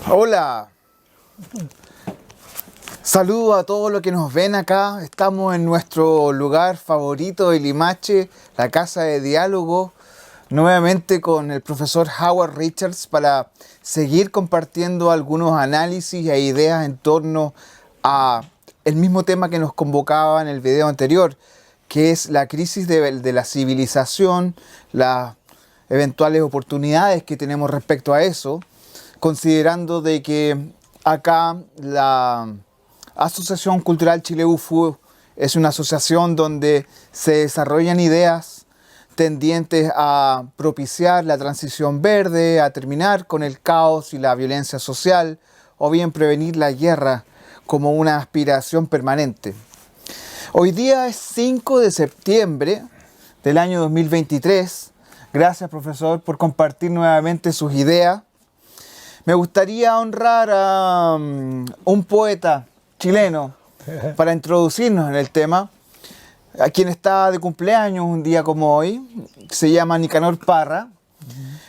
Hola, saludo a todos los que nos ven acá. Estamos en nuestro lugar favorito de Limache, la Casa de Diálogo, nuevamente con el profesor Howard Richards para seguir compartiendo algunos análisis e ideas en torno a el mismo tema que nos convocaba en el video anterior, que es la crisis de la civilización, las eventuales oportunidades que tenemos respecto a eso, considerando de que acá la Asociación Cultural Chile UFU es una asociación donde se desarrollan ideas tendientes a propiciar la transición verde, a terminar con el caos y la violencia social, o bien prevenir la guerra como una aspiración permanente. Hoy día es 5 de septiembre del año 2023. Gracias, profesor, por compartir nuevamente sus ideas. Me gustaría honrar a un poeta chileno para introducirnos en el tema, a quien está de cumpleaños un día como hoy. Se llama Nicanor Parra.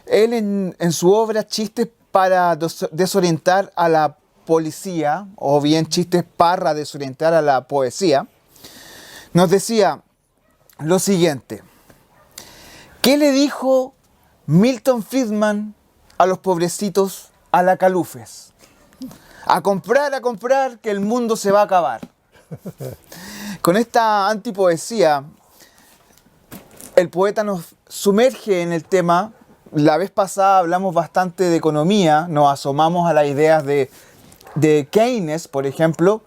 Él en su obra Chistes para desorientar a la policía, o bien Chistes para desorientar a la poesía, nos decía lo siguiente: ¿qué le dijo Milton Friedman a los pobrecitos alacalufes? A comprar, que el mundo se va a acabar. Con esta antipoesía, el poeta nos sumerge en el tema. La vez pasada hablamos bastante de economía, nos asomamos a las ideas de Keynes, por ejemplo,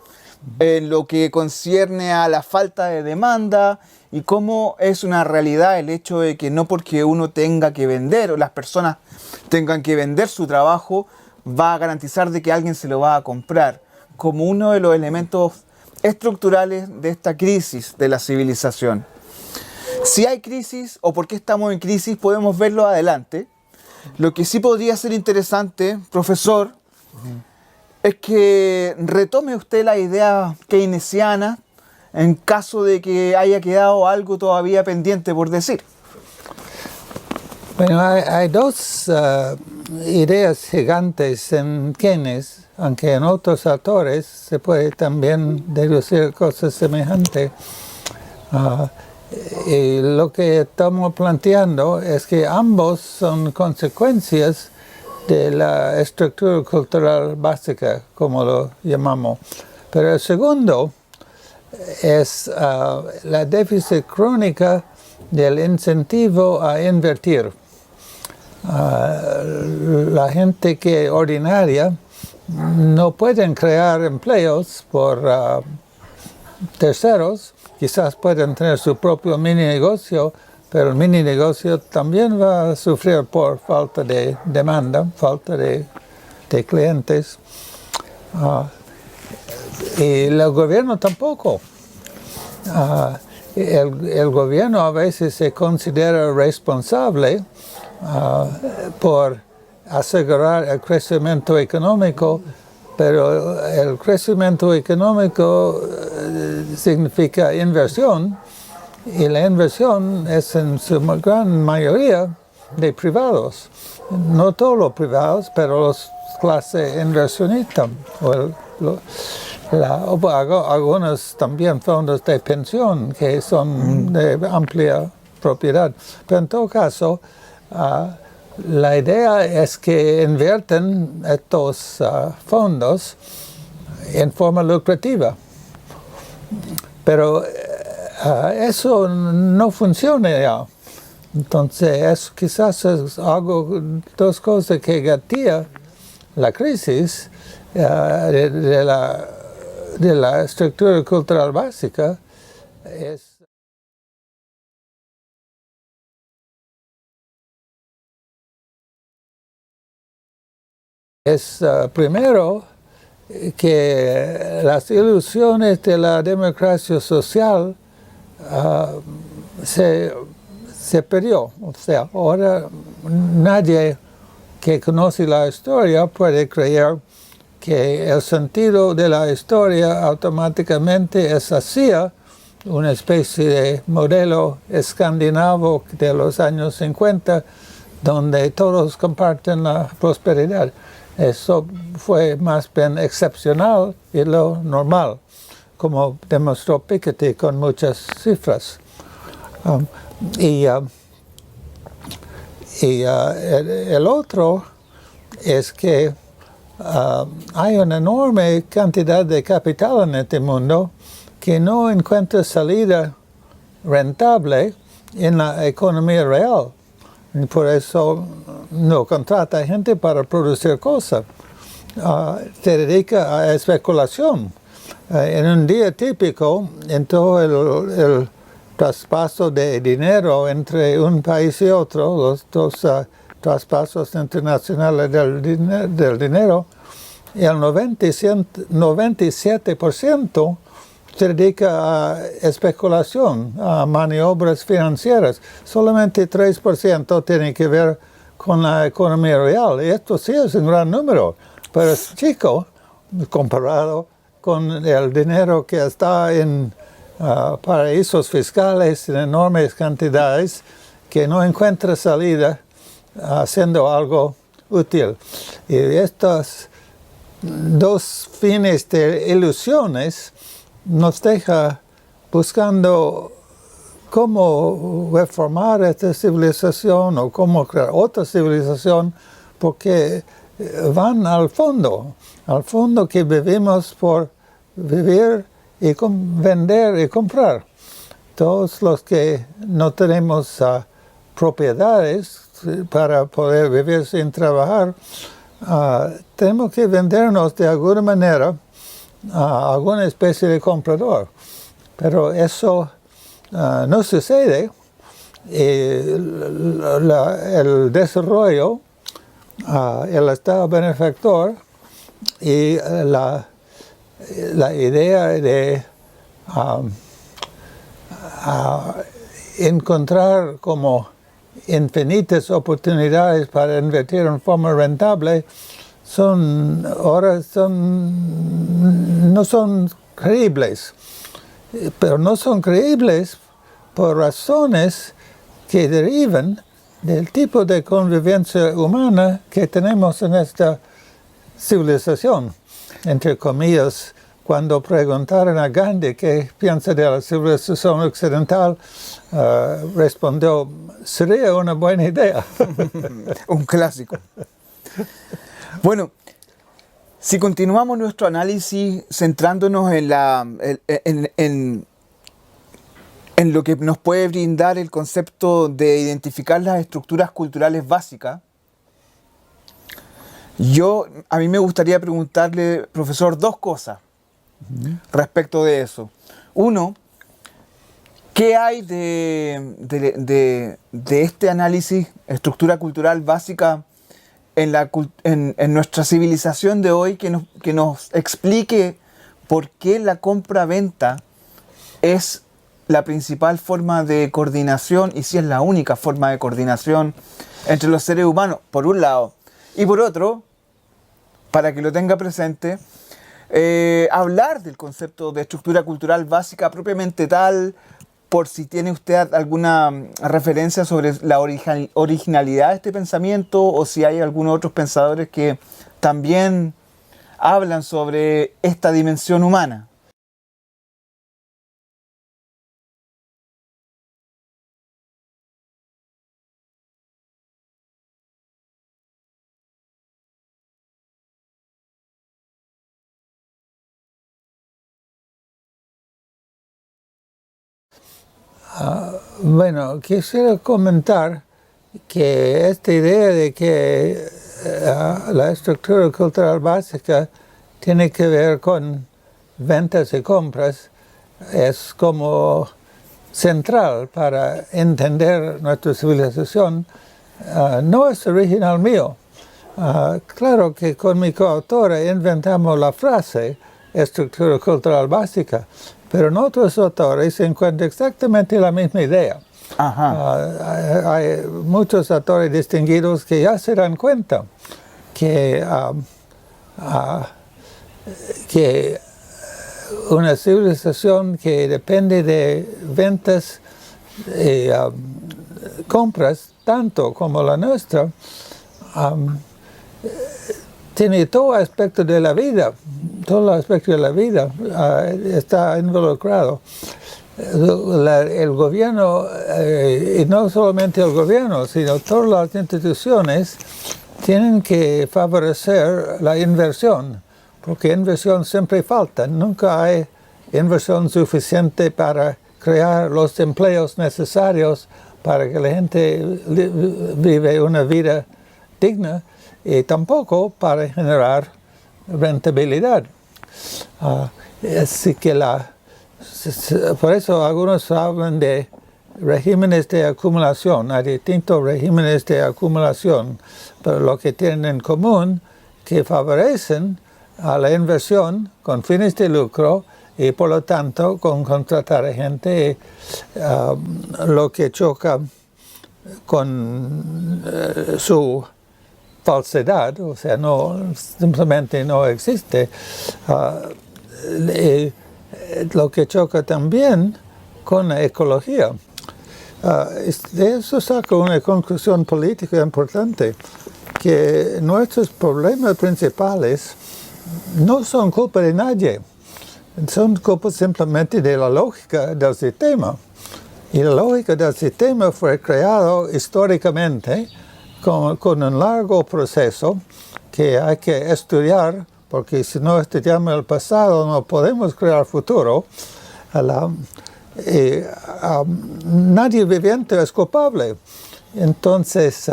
en lo que concierne a la falta de demanda y cómo es una realidad el hecho de que no porque uno tenga que vender o las personas tengan que vender su trabajo va a garantizar de que alguien se lo va a comprar, como uno de los elementos estructurales de esta crisis de la civilización. Si hay crisis o por qué estamos en crisis podemos verlo adelante. Lo que sí podría ser interesante, profesor, es que retome usted la idea keynesiana en caso de que haya quedado algo todavía pendiente por decir. Bueno, hay dos ideas gigantes en Keynes, aunque en otros autores se puede también deducir cosas semejantes. Y lo que estamos planteando es que ambos son consecuencias de la estructura cultural básica, como lo llamamos. Pero el segundo es la déficit crónica del incentivo a invertir. La gente que ordinaria no pueden crear empleos por terceros, quizás pueden tener su propio mini negocio, pero el mini negocio también va a sufrir por falta de demanda, falta de clientes. Y el gobierno tampoco. El gobierno a veces se considera responsable por asegurar el crecimiento económico, pero el crecimiento económico significa inversión, y la inversión es en su gran mayoría de privados. No todos los privados, pero los clase inversionista, algunos también fondos de pensión que son de amplia propiedad. Pero en todo caso, la idea es que invierten estos fondos en forma lucrativa. Pero eso no funciona ya. Entonces, quizás es algo, dos cosas que gatilla la crisis de la estructura cultural básica. Es primero que las ilusiones de la democracia social se perdió. O sea, ahora nadie que conoce la historia puede creer que el sentido de la historia automáticamente es hacia una especie de modelo escandinavo de los años 50, donde todos comparten la prosperidad. Eso fue más bien excepcional y lo normal, como demostró Piketty con muchas cifras. El otro es que hay una enorme cantidad de capital en este mundo que no encuentra salida rentable en la economía real. Y por eso no contrata gente para producir cosas. Se dedica a especulación. En un día típico, en todo el traspaso de dinero entre un país y otro, los dos traspasos internacionales del dinero, el 97% se dedica a especulación, a maniobras financieras. Solamente 3% tiene que ver con la economía real. Y esto sí es un gran número, pero es chico comparado con el dinero que está en paraísos fiscales en enormes cantidades que no encuentra salida haciendo algo útil. Y estos dos fines de ilusiones nos deja buscando cómo reformar esta civilización o cómo crear otra civilización, porque van al fondo que vivimos por vivir y vender y comprar. Todos los que no tenemos propiedades para poder vivir sin trabajar, tenemos que vendernos de alguna manera a alguna especie de comprador. Pero eso no sucede. El desarrollo, el Estado benefactor y la idea de encontrar como infinitas oportunidades para invertir en forma rentable no son creíbles. Pero no son creíbles por razones que derivan del tipo de convivencia humana que tenemos en esta civilización. Entre comillas, cuando preguntaron a Gandhi qué piensa de la civilización occidental, respondió, sería una buena idea. Un clásico. Bueno, si continuamos nuestro análisis centrándonos en lo que nos puede brindar el concepto de identificar las estructuras culturales básicas, a mí me gustaría preguntarle, profesor, dos cosas respecto de eso. Uno, ¿qué hay de este análisis, estructura cultural básica, en nuestra civilización de hoy que nos explique por qué la compra-venta es la principal forma de coordinación y si es la única forma de coordinación entre los seres humanos, por un lado? Y por otro, para que lo tenga presente, hablar del concepto de estructura cultural básica propiamente tal, por si tiene usted alguna referencia sobre la originalidad de este pensamiento o si hay algunos otros pensadores que también hablan sobre esta dimensión humana. Bueno, quisiera comentar que esta idea de que la estructura cultural básica tiene que ver con ventas y compras es como central para entender nuestra civilización. No es original mío. Claro que con mi coautora inventamos la frase estructura cultural básica, pero en otros autores se encuentra exactamente la misma idea. Hay muchos autores distinguidos que ya se dan cuenta que una civilización que depende de ventas y compras tanto como la nuestra tiene todo aspecto de la vida, todo aspecto de la vida está involucrado. El gobierno, y no solamente el gobierno, sino todas las instituciones tienen que favorecer la inversión, porque inversión siempre falta, nunca hay inversión suficiente para crear los empleos necesarios para que la gente vive una vida digna y tampoco para generar rentabilidad. Así que por eso algunos hablan de regímenes de acumulación, hay distintos regímenes de acumulación, pero lo que tienen en común que favorecen a la inversión con fines de lucro y por lo tanto con contratar a gente, lo que choca con su falsedad, o sea, simplemente no existe. Lo que choca también con la ecología. De eso saco una conclusión política importante, que nuestros problemas principales no son culpa de nadie, son culpa simplemente de la lógica del sistema. Y la lógica del sistema fue creado históricamente con un largo proceso que hay que estudiar, porque si no estudiamos el pasado no podemos crear futuro. Nadie viviente es culpable. Entonces,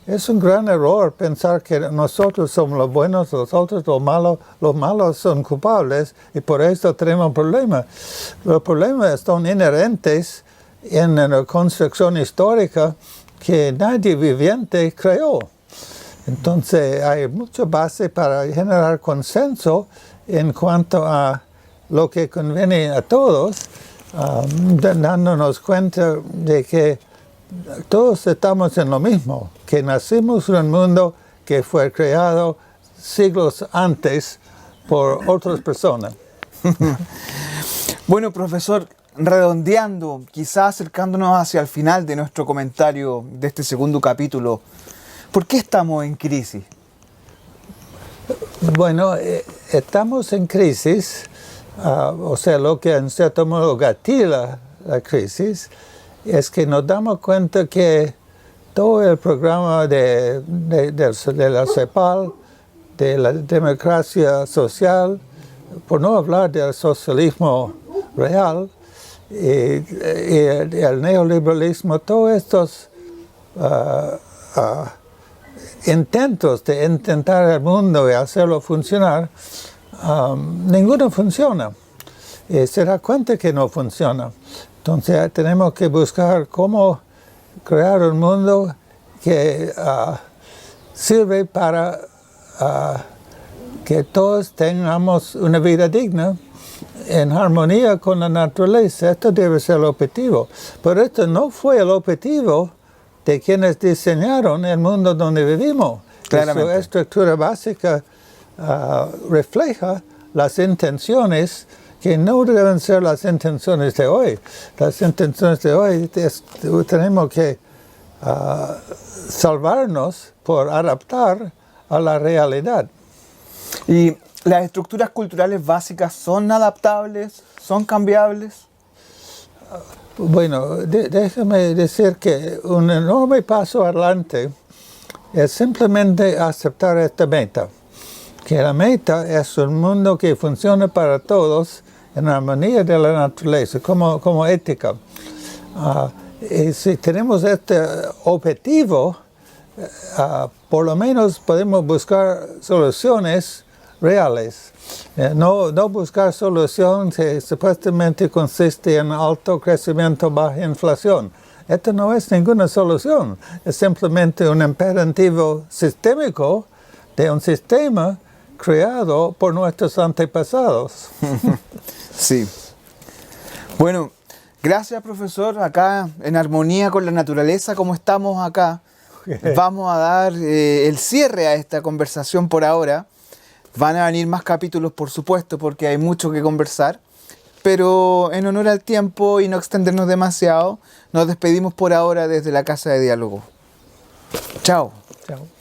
es un gran error pensar que nosotros somos los buenos, los otros los malos son culpables y por eso tenemos un problema. Los problemas son inherentes en la construcción histórica que nadie viviente creó. Entonces hay mucha base para generar consenso en cuanto a lo que conviene a todos, dándonos cuenta de que todos estamos en lo mismo, que nacimos en un mundo que fue creado siglos antes por otras personas. Bueno, profesor, redondeando, quizás acercándonos hacia el final de nuestro comentario de este segundo capítulo, ¿por qué estamos en crisis? Bueno, estamos en crisis, o sea, lo que en cierto modo gatilla la crisis es que nos damos cuenta que todo el programa de la CEPAL, de la democracia social, por no hablar del socialismo real, y el neoliberalismo, todos estos intentos de intentar el mundo y hacerlo funcionar, ninguno funciona. Y se da cuenta que no funciona. Entonces tenemos que buscar cómo crear un mundo que sirve para que todos tengamos una vida digna en armonía con la naturaleza. Esto debe ser el objetivo. Pero esto no fue el objetivo de quienes diseñaron el mundo donde vivimos. Claramente. Su estructura básica refleja las intenciones que no deben ser las intenciones de hoy. Las intenciones de hoy tenemos que salvarnos por adaptar a la realidad. ¿Y las estructuras culturales básicas son adaptables? ¿Son cambiables? Bueno, déjame decir que un enorme paso adelante es simplemente aceptar esta meta. Que la meta es un mundo que funcione para todos en armonía de la naturaleza, como ética. Y si tenemos este objetivo, por lo menos podemos buscar soluciones reales. No buscar solución que supuestamente consiste en alto crecimiento, baja inflación. Esto no es ninguna solución, es simplemente un imperativo sistémico de un sistema creado por nuestros antepasados. Sí. Bueno, gracias, profesor. Acá en armonía con la naturaleza, como estamos acá, vamos a dar el cierre a esta conversación por ahora. Van a venir más capítulos, por supuesto, porque hay mucho que conversar. Pero en honor al tiempo y no extendernos demasiado, nos despedimos por ahora desde la Casa de Diálogo. Chao. Chao.